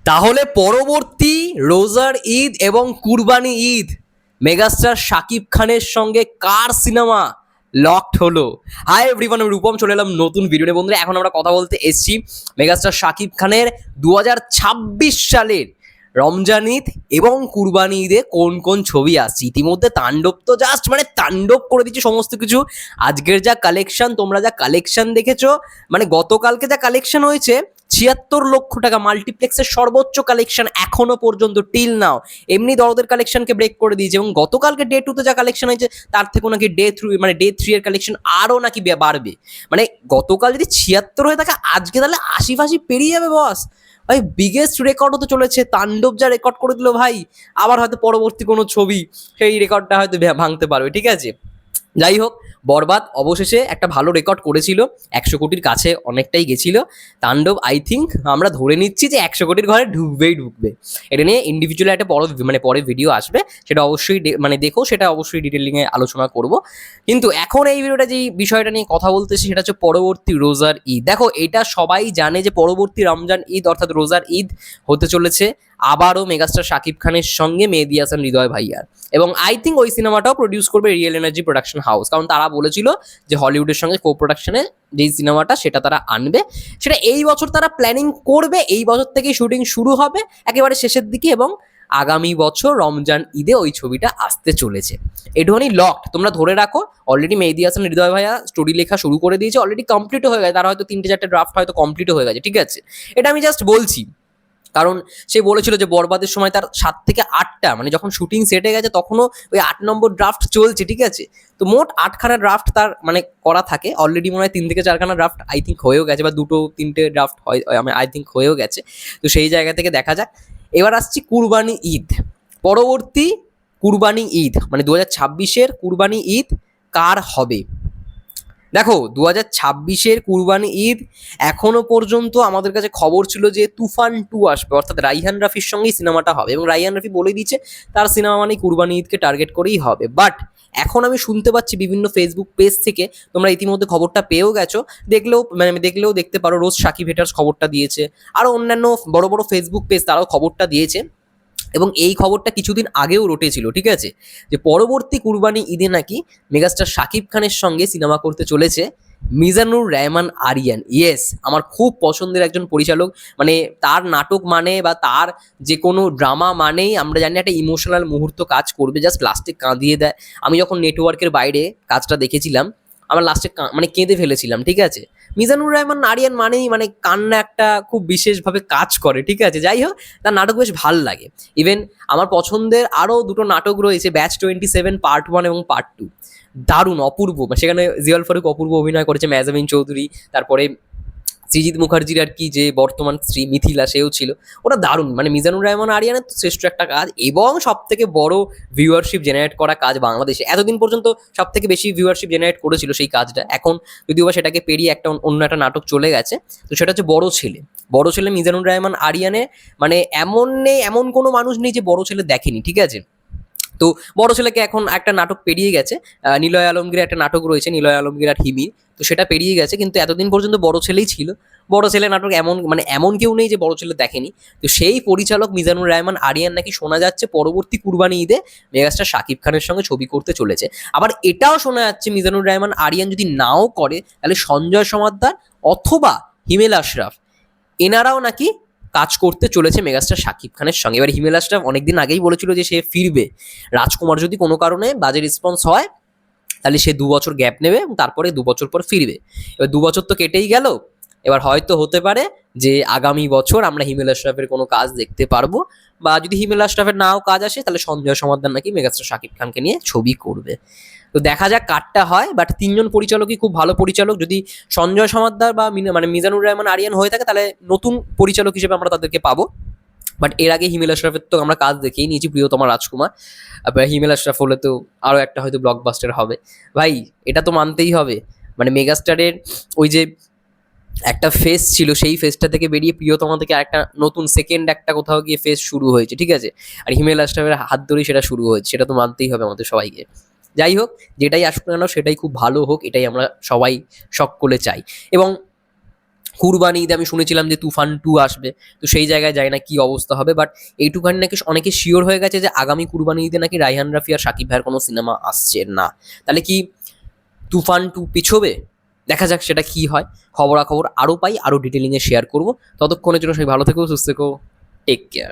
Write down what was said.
তাহলে পরবর্তী রোজার ঈদ এবং কুরবানি ঈদ মেগাস্টার শাকিব খানের সঙ্গে কার সিনেমা লকড হলো? হাই এভরিওয়ান, আমি রূপম চলে এলাম নতুন ভিডিও নিয়ে। বন্ধুরা, এখন আমরা কথা বলতে এসেছি মেগাস্টার শাকিব খানের 2026 সালের রমজান ঈদ এবং কুরবানি ঈদে কোন কোন ছবি আসছে। ইতিমধ্যে তাণ্ডব তো জাস্ট তাণ্ডব করে দিচ্ছে সমস্ত কিছু। আজকের যা কালেকশন, তোমরা যা কালেকশন দেখেছো, গতকালকে যা কালেকশন হয়েছে 76 লক্ষ টাকা, মাল্টিপ্লেক্সের সর্বোচ্চ কালেকশন এখনো পর্যন্ত টিল নাও। এমনি দরদের কালেকশনকে ব্রেক করে দিয়েছে এবং গতকালকে ডে 2 তে যা কালেকশন হয়েছে তার থেকেও নাকি ডে 3 এর কালেকশন আরও নাকি বাড়বে। গতকাল যদি 76 হয়ে থাকে, আজকে তাহলে 80 পেরিয়ে যাবে বস। ভাই বিগেস্ট রেকর্ড হতে চলেছে। তাণ্ডব যা রেকর্ড করে দিল ভাই, আবার হয়তো পরবর্তী কোনো ছবি সেই রেকর্ডটা হয়তো ভাঙতে পারবে। ঠিক আছে, যাই হোক, বরবাদ অবশেষে একটা ভালো রেকর্ড করেছিল, 100 কোটির কাছে অনেকটাই গেছিল। তাণ্ডব আই থিঙ্ক আমরা ধরে নিচ্ছি যে 100 কোটির ঘরে ঢুকবে। এটা নিয়ে ইন্ডিভিজুয়ালি একটা পরে ভিডিও আসবে, সেটা অবশ্যই দেখো, সেটা অবশ্যই ডিটেলিংয়ে আলোচনা করব। কিন্তু এখন এই ভিডিওটা যেই বিষয়টা নিয়ে কথা বলতেছি সেটা হচ্ছে পরবর্তী রোজার ঈদ। দেখো, এটা সবাই জানে যে পরবর্তী রমজান ঈদ অর্থাৎ রোজার ঈদ হতে চলেছে আবারও মেগাস্টার শাকিব খানের সঙ্গে মেহেদী হাসান হৃদয় ভাইয়ার। এবং আই থিঙ্ক ওই সিনেমাটাও প্রডিউস করবে রিয়েল এনার্জি প্রোডাকশন হাউস, কারণ তারা বলেছিল যে হলিউডের সঙ্গে কো প্রোডাকশনে যেই সিনেমাটা সেটা তারা আনবে, সেটা এই বছর তারা প্ল্যানিং করবে। এই বছর থেকেই শুটিং শুরু হবে একেবারে শেষের দিকে, এবং আগামী বছর রমজান ঈদে ওই ছবিটা আসতে চলেছে। এটুখানি লকড, তোমরা ধরে রাখো। অলরেডি মেহেদী হাসান হৃদয় ভাইয়া স্টোরি লেখা শুরু করে দিয়েছে, অলরেডি কমপ্লিট হয়ে গেছে, তার হয়তো 3-4টে ড্রাফট হয়তো কমপ্লিট হয়ে গেছে। ঠিক আছে, এটা আমি জাস্ট বলছি, কারণ সে বলেছিল যে বরবাদের সময় তার 7 থেকে 8টা, যখন শুটিং সেটে গেছে তখনও ওই 8 নম্বর ড্রাফট চলছে। ঠিক আছে, তো মোট 8খানা ড্রাফট তার করা থাকে। অলরেডি মনে হয় 3 থেকে 4খানা ড্রাফট আই থিঙ্ক হয়েও গেছে, বা 2-3টে ড্রাফট হয় আই থিঙ্ক হয়েও গেছে। তো সেই জায়গা থেকে দেখা যাক। এবার আসছি কুরবানি ঈদ। পরবর্তী কুরবানি ঈদ 2026-এর কুরবানি ঈদ কার হবে? দেখো, 2026-এর কুরবানি ঈদ এখনো পর্যন্ত আমাদের কাছে খবর ছিল যে তুফান 2 আসবে, অর্থাৎ রাইহান রাফির সঙ্গেই সিনেমাটা হবে, এবং রাইহান রাফি বলে দিচ্ছে তার সিনেমা কুরবানি ঈদকে টার্গেট করেই হবে। বাট এখন আমি শুনতে পাচ্ছি বিভিন্ন ফেসবুক পেজ থেকে, তোমরা ইতিমধ্যে খবরটা পেয়েও গেছো, দেখলেও দেখতে পারো, রোজ সাকিব হেটার্স খবরটা দিয়েছে, আরও অন্যান্য বড় বড় ফেসবুক পেজ তারাও খবরটা দিয়েছে। এবং এই খবরটা কিছুদিন আগেও রটেছিল। ঠিক আছে, যে পরবর্তী কুরবানি ঈদে নাকি মেগাস্টার শাকিব খানের সঙ্গে সিনেমা করতে চলেছে মিজানুর রহমান আরিয়ান। ইয়েস, আমার খুব পছন্দের একজন পরিচালক। তার নাটক বা তার যে কোনো ড্রামা মানেই আমরা জানি একটা ইমোশনাল মুহূর্ত কাজ করবে, জাস্ট লাস্টে কাঁদিয়ে দেয়। আমি যখন নেটওয়ার্কের বাইরে কাজটা দেখেছিলাম, আমার লাস্টে কেঁদে ফেলেছিলাম। ঠিক আছে, মিজানুর রহমান আরিয়ান কান্না একটা খুব বিশেষভাবে কাজ করে। ঠিক আছে, যাই হোক, তার নাটক বেশ ভাল লাগে। ইভেন আমার পছন্দের আরও 2টো নাটক রয়েছে, ব্যাচ 27 পার্ট 1 এবং পার্ট 2, দারুণ, অপূর্ব। সেখানে জিয়াউল ফারুক অপূর্ব অভিনয় করেছে, মেহজাবিন চৌধুরী, তারপরে সৃজিত মুখার্জির আর কি যে বর্তমান স্ত্রী মিথিলা, সেও ছিল। ওটা দারুণ, মিজানুর রহমান আরিয়ানের তো শ্রেষ্ঠ একটা কাজ, এবং সব থেকে বড় ভিউয়ারশিপ জেনারেট করা কাজ বাংলাদেশে। এতদিন পর্যন্ত সব থেকে বেশি ভিউয়ারশিপ জেনারেট করেছিল সেই কাজটা। এখন যদিও বা সেটাকে পেরিয়ে অন্য একটা নাটক চলে গেছে, তো সেটা হচ্ছে বড় ছেলে। বড় ছেলে মিজানুর রহমান আরিয়ানের এমন কোনো মানুষ নেই যে বড় ছেলে দেখেনি। ঠিক আছে, তো বড় ছেলেকে এখন একটা নাটক পেরিয়ে গেছে, নিলয় আলমগীরের একটা নাটক রয়েছে, নিলয় আলমগীর আর হিমির, তো সেটা পেরিয়ে গেছে। কিন্তু এতদিন পর্যন্ত বড় ছেলেই ছিল। বড় ছেলে নাটক এমন কেউ নেই যে বড় ছেলে দেখেনি। তো সেই পরিচালক মিজানুর রহমান আরিয়ান নাকি শোনা যাচ্ছে পরবর্তী কুরবানি ঈদে মেগাস্টার শাকিব খানের সঙ্গে ছবি করতে চলেছে। আবার এটাও শোনা যাচ্ছে মিজানুর রহমান আরিয়ান যদি নাও করে, তাহলে সঞ্জয় সমাদ্দার অথবা হিমেল আশরাফ, এনারাও নাকি কাজ করতে চলেছে মেগাস্টার শাকিব খানের সঙ্গে। এবার হিমেল আশরাফ অনেকদিন আগেই বলেছিল যে সে ফিরবে। রাজকুমার যদি কোনো কারণে বাজে রেসপন্স হয়, তাহলে সে 2 বছর গ্যাপ নেবে এবং তারপরে 2 বছর পর ফিরবে। এবার 2 বছর তো কেটেই গেল, এবার হয়তো হতে পারে যে আগামী বছর আমরা হিমেল আশরাফের কোনো কাজ দেখতে পারবো, বা যদি হিমেল আশরাফের নাও কাজ আসে, তাহলে সঞ্জয় সমাদ্দার নাকি মেগাস্টার শাকিব খানকে নিয়ে ছবি করবে। তো দেখা যাক কারটা হয়। বাট 3জন পরিচালকই খুব ভালো পরিচালক। যদি সঞ্জয় সমাদ্দার বা মিজানুর রহমান আরিয়ান হয়ে থাকে, তাহলে নতুন পরিচালক হিসেবে আমরা তাদেরকে পাবো। বাট এর আগে হিমেল আশরাফের তো আমরা কাজ দেখেই নিয়েছি, প্রিয়তমা রাজকুমার। হিমেল আশরাফ হলে তো আরও একটা হয়তো ব্লকবাস্টার হবে। ভাই এটা তো মানতেই হবে, মেগাস্টারের ওই যে একটা ফেস ছিল, সেই ফেসটা থেকে বেরিয়ে প্রিয়তমা থেকে একটা নতুন সেকেন্ড একটা কোথাও গিয়ে ফেস শুরু হয়েছে। ঠিক আছে, আর হিমেল আশরাফের হাত ধরেই সেটা শুরু হয়েছে, সেটা তো মানতেই হবে আমাদের সবাইকে। যাই হোক, যেটাই আসুক না কেন সেটাই খুব ভালো হোক, এটাই আমরা সবাই সকলে চাই। এবং কুরবানি ঈদে আমি শুনেছিলাম যে তুফান 2 আসবে, তো সেই জায়গায় যাই না কি অবস্থা হবে, বাট এইটুখানি নাকি অনেকে শিওর হয়ে গেছে যে আগামী কুরবানি ঈদে নাকি রায়হান রাফি আর শাকিব ভাইয়ের কোনো সিনেমা আসছে না। তাহলে কি তুফান 2 পিছোবে? দেখা যাক সেটা কি হয়। খবরাখবর আরও পাই, আরও ডিটেলিংয়ে শেয়ার করবো। ততক্ষণের জন্য সবাই ভালো থেকো, সুস্থ থেকো, টেক কেয়ার।